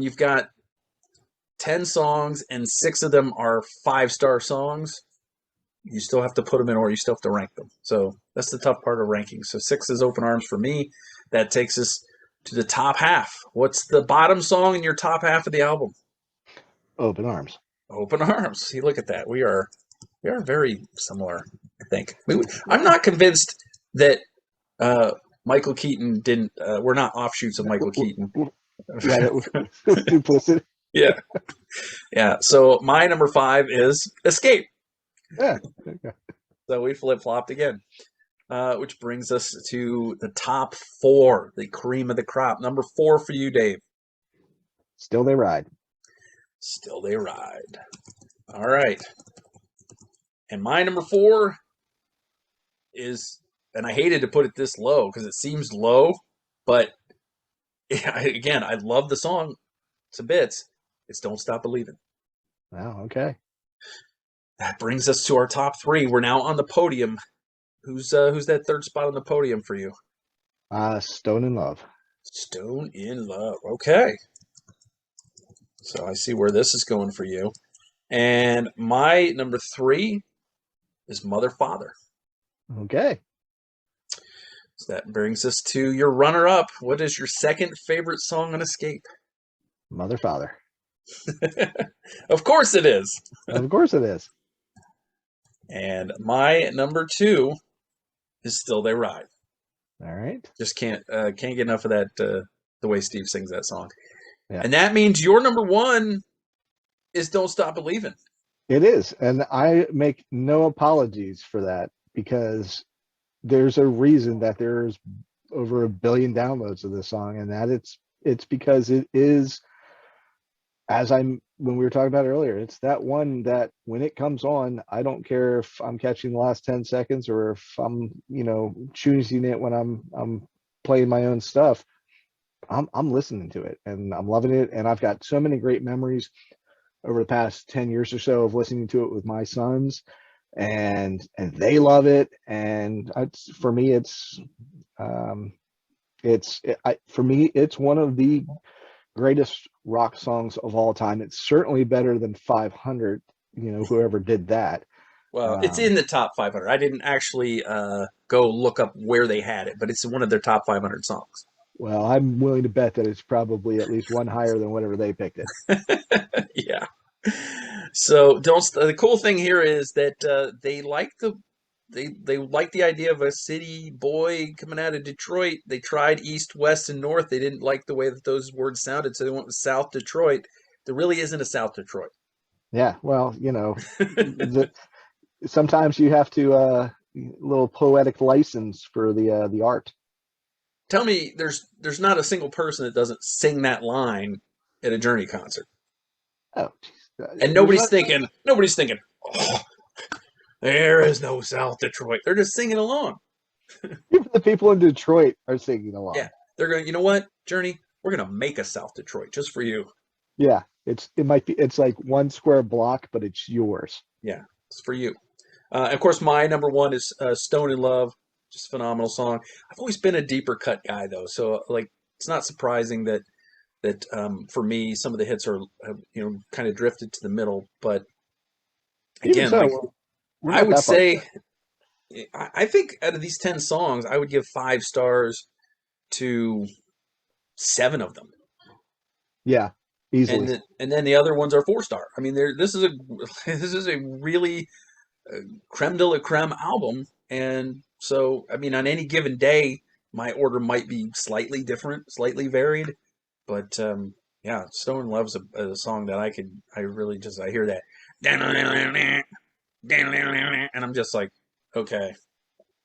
you've got 10 songs and 6 of them are 5-star songs, you still have to put them in order. You still have to rank them. So that's the tough part of ranking. So 6 is "Open Arms" for me. That takes us to the top half. What's the bottom song in your top half of the album? Open Arms. "Open Arms." See, look at that. We are very similar, I think. I'm not convinced that Michael Keaton didn't. We're not offshoots of Michael Keaton. Yeah, that was duplicit. Yeah, yeah. So my number 5 is "Escape." Yeah. So we flip flopped again, which brings us to the top 4, the cream of the crop. Number 4 for you, Dave. Still They Ride. "Still They Ride." All right, and my number 4 is, and I hated to put it this low because it seems low, but again, I love the song to bits. It's "Don't Stop Believing." Wow. Okay. That brings us to our top 3. We're now on the podium. Who's that third spot on the podium for you? Stone in Love. "Stone in Love." Okay, so I see where this is going for you. And my number 3 is "Mother Father." Okay. So that brings us to your runner-up. What is your second favorite song on Escape? Mother Father. Of course it is. Of course it is. And my number 2 is "Still They Ride." All right. Just can't get enough of that. The way Steve sings that song, Yeah. and that means your number 1 is "Don't Stop Believing." It is. And I make no apologies for that because there's a reason that there's over 1 billion downloads of this song, and that it's because it is, when we were talking about it earlier, it's that one that when it comes on, I don't care if I'm catching the last 10 seconds or if I'm, choosing it when I'm playing my own stuff. I'm listening to it and I'm loving it. And I've got so many great memories over the past 10 years or so of listening to it with my sons, and they love it. And for me, it's one of the greatest rock songs of all time. It's certainly better than 500, whoever did that. Well, it's Um, in the top 500. I didn't actually go look up where they had it, but it's one of their top 500 songs. well, I'm willing to bet that it's probably at least one higher than whatever they picked it. Yeah. So don't. The cool thing here is that they like the idea of a city boy coming out of Detroit. They tried east, west, and north. They didn't like the way that those words sounded, so they went with South Detroit. There really isn't a South Detroit. Yeah, well, sometimes you have to little poetic license for the art. Tell me, there's not a single person that doesn't sing that line at a Journey concert, Oh, and there's not nobody's thinking, oh, there is no South Detroit. They're just singing along. even the people in Detroit are singing Yeah, along. they're going. You know what, Journey? We're gonna make a South Detroit just for you. Yeah, it's like one square block, but it's yours. Yeah, it's for you. Of course, my number one is "Stone in Love," just a phenomenal song. I've always been a deeper cut guy, though, so like it's not surprising that for me some of the hits are kind of drifted to the middle. But Even again, so, like we're I not would that far say, apart. I think out of these 10 songs, I would give 5 stars to 7 of them, Yeah, easily. and then the other ones are 4 star. I mean, this is a this is a really creme de la creme album, and so I mean, on any given day, my order might be slightly different, slightly varied, but yeah, Stone in Love's a song that I really just I hear that, and I'm just like, okay,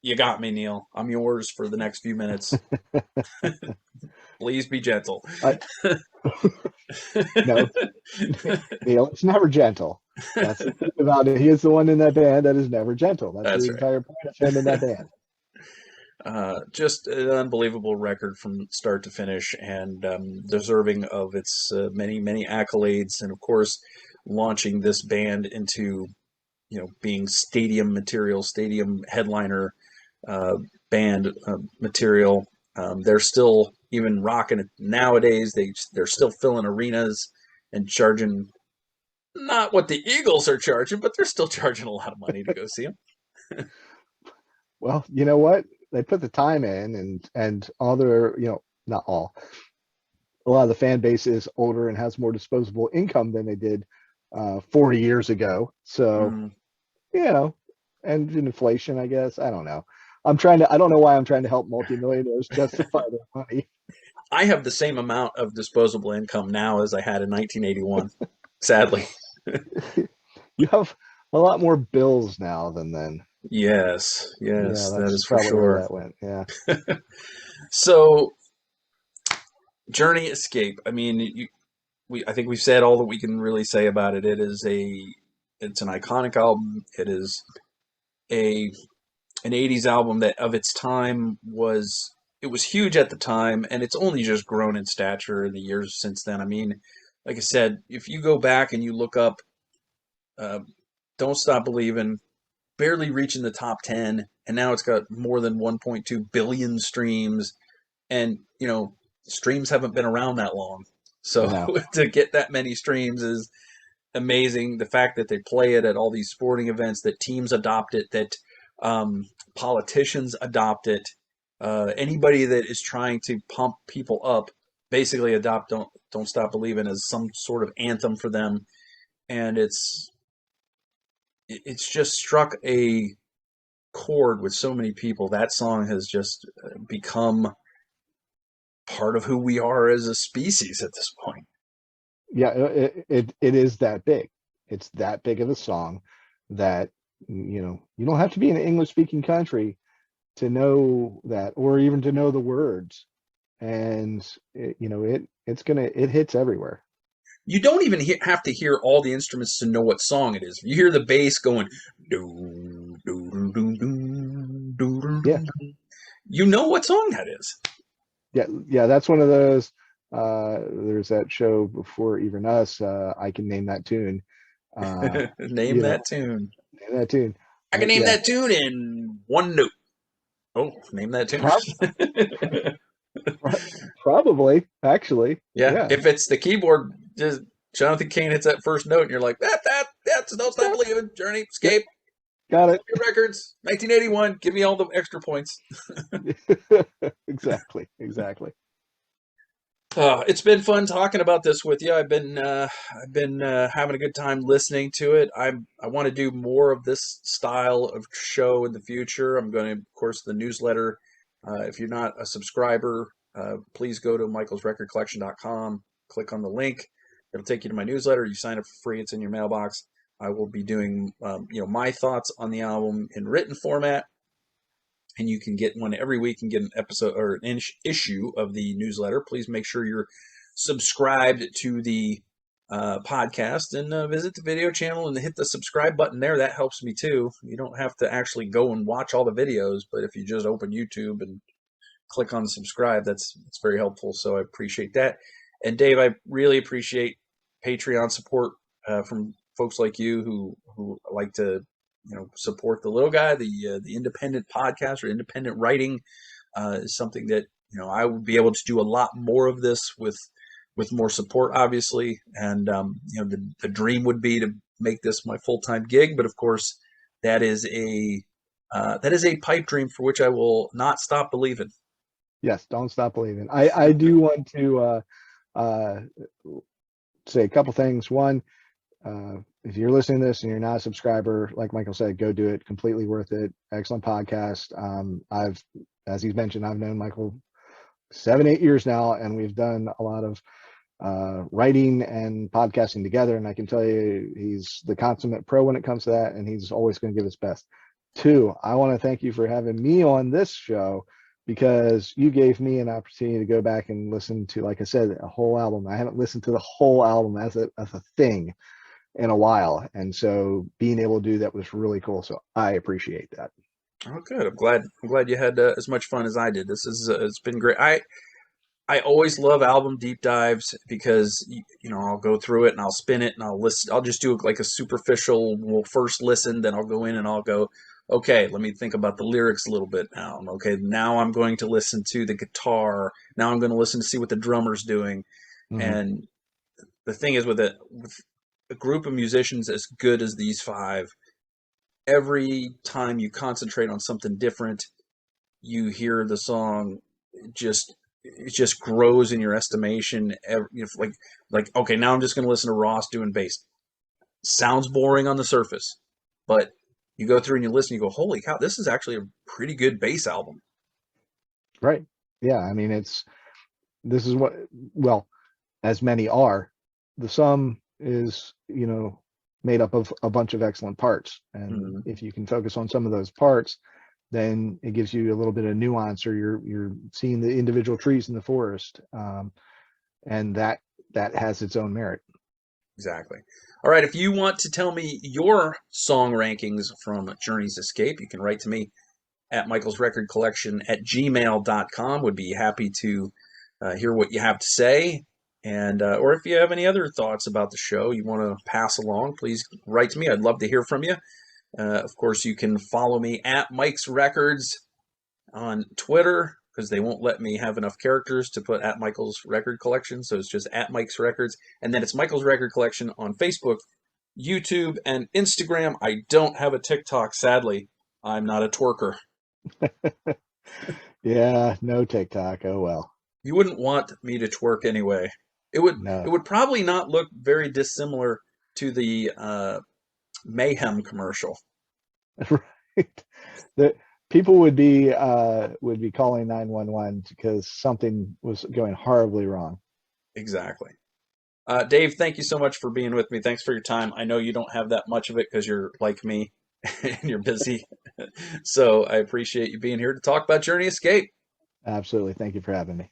you got me, Neil. I'm yours for the next few minutes. Please be gentle. I No, Neil, it's never gentle. That's the thing about it. He is the one in that band that is never gentle. That's the That's entire point of him in that right. band. Just an unbelievable record from start to finish, and deserving of its many, many accolades. And of course, launching this band into being stadium material, stadium headliner uh, band material. They're still even rocking it nowadays. They're still filling arenas and charging not what the Eagles are charging, but they're still charging a lot of money to go see them. Well, you know what? They put the time in, and all their, not all, a lot of the fan base is older and has more disposable income than they did 40 years ago. So, Mm. you know, and inflation, I guess. I don't know. I don't know why I'm trying to help multimillionaires justify their money. I have the same amount of disposable income now as I had in 1981. Sadly. You have a lot more bills now than then. Yes, Yeah, yes, that that's is for probably where sure. that went. Yeah. So, Journey Escape. I mean, I think we've said all that we can really say about it. It's an iconic album. It is a an 80s album that of its time it was huge at the time, and it's only just grown in stature in the years since then. I mean, like I said, if you go back and you look up uh, Don't Stop Believing, barely reaching the top 10, and now it's got more than 1.2 billion streams, and streams haven't been around that long, so No. to get that many streams is amazing. The fact that they play it at all these sporting events, that teams adopt it, that politicians adopt it, anybody that is trying to pump people up basically adopt Don't Stop Believing as some sort of anthem for them, and it's just struck a chord with so many people. That song has just become part of who we are as a species at this point. Yeah, it is that big. It's that big of a song that you don't have to be in an English speaking country to know that, or even to know the words. And it hits everywhere. You don't even have to hear all the instruments to know what song it is. You hear the bass going, doo, doo, doo, doo, doo, doo, doo, Yeah, doo. You know what song that is. yeah. That's one of those. There's that show before Even Us. I can name that tune. Uh, Name you know, that tune. name that tune. I can name Yeah, that tune in one note. Oh, name that tune. prob- probably actually. Yeah, Yeah. if it's the keyboard, just Jonathan Cain hits that first note, and you're like, that's Don't Stop Believing, Journey, Yep. Escape. Got Columbia Records, 1981. Give me all the extra points. it. Exactly. It's been fun talking about this with you. I've been having a good time listening to it. I want to do more of this style of show in the future. I'm going to, of course, the newsletter. If you're not a subscriber, please go to michaelsrecordcollection.com. Click on the link. It'll take you to my newsletter. You sign up for free. It's in your mailbox. I will be doing my thoughts on the album in written format, and you can get one every week and get an episode or an issue of the newsletter. Please make sure you're subscribed to the podcast, and visit the video channel and hit the subscribe button there. That helps me too. You don't have to actually go and watch all the videos, but if you just open YouTube and click on subscribe, that's very helpful. So I appreciate that. And Dave, I really appreciate Patreon support from folks like you who like to support the little guy. The independent podcast or independent writing is something that I would be able to do a lot more of this with more support, obviously. And the dream would be to make this my full-time gig, but of course that is a pipe dream for which I will not stop believing. Yes, don't stop believing. I do want to say a couple things. One, if you're listening to this and you're not a subscriber, like Michael said, go do it. Completely worth it. Excellent podcast. As he's mentioned, I've known Michael 7-8 years now, and we've done a lot of writing and podcasting together. And I can tell you, he's the consummate pro when it comes to that, and he's always going to give his best. Two, I want to thank you for having me on this show, because you gave me an opportunity to go back and listen to, like I said, a whole album. I haven't listened to the whole album as a thing in a while, and so being able to do that was really cool. So I appreciate that. Oh, good. I'm glad you had as much fun as I did. This is it's been great. I always love album deep dives because I'll go through it and I'll spin it and I'll listen. I'll just do like a superficial first listen, then I'll go in and I'll go, okay, let me think about the lyrics a little bit now. Okay, now I'm going to listen to the guitar. Now I'm going to listen to see what the drummer's doing. Mm-hmm. And the thing is, with a group of musicians as good as these five, every time you concentrate on something different, you hear the song it just grows in your estimation. Like okay, now I'm just going to listen to Ross doing bass. Sounds boring on the surface, but you go through and you listen, you go, holy cow, this is actually a pretty good bass album. Right. Yeah. I mean, this is what, well, as many are, the sum is, made up of a bunch of excellent parts. And if you can focus on some of those parts, then it gives you a little bit of nuance, or you're seeing the individual trees in the forest. And that has its own merit. Exactly. All right. If you want to tell me your song rankings from Journey's Escape, you can write to me at michaelsrecordcollection@gmail.com. Would be happy to hear what you have to say. And or if you have any other thoughts about the show you want to pass along, please write to me. I'd love to hear from you. Of course, you can follow me at Mike's Records on Twitter, because they won't let me have enough characters to put at Michael's Record Collection. So it's just at Mike's Records. And then it's Michael's Record Collection on Facebook, YouTube, and Instagram. I don't have a TikTok, sadly. I'm not a twerker. Yeah, no TikTok. Oh, well. You wouldn't want me to twerk anyway. It would probably not look very dissimilar to the Mayhem commercial. Right. The people would be calling 911 because something was going horribly wrong. Exactly. Dave, thank you so much for being with me. Thanks for your time. I know you don't have that much of it because you're like me and you're busy. So I appreciate you being here to talk about Journey Escape. Absolutely. Thank you for having me.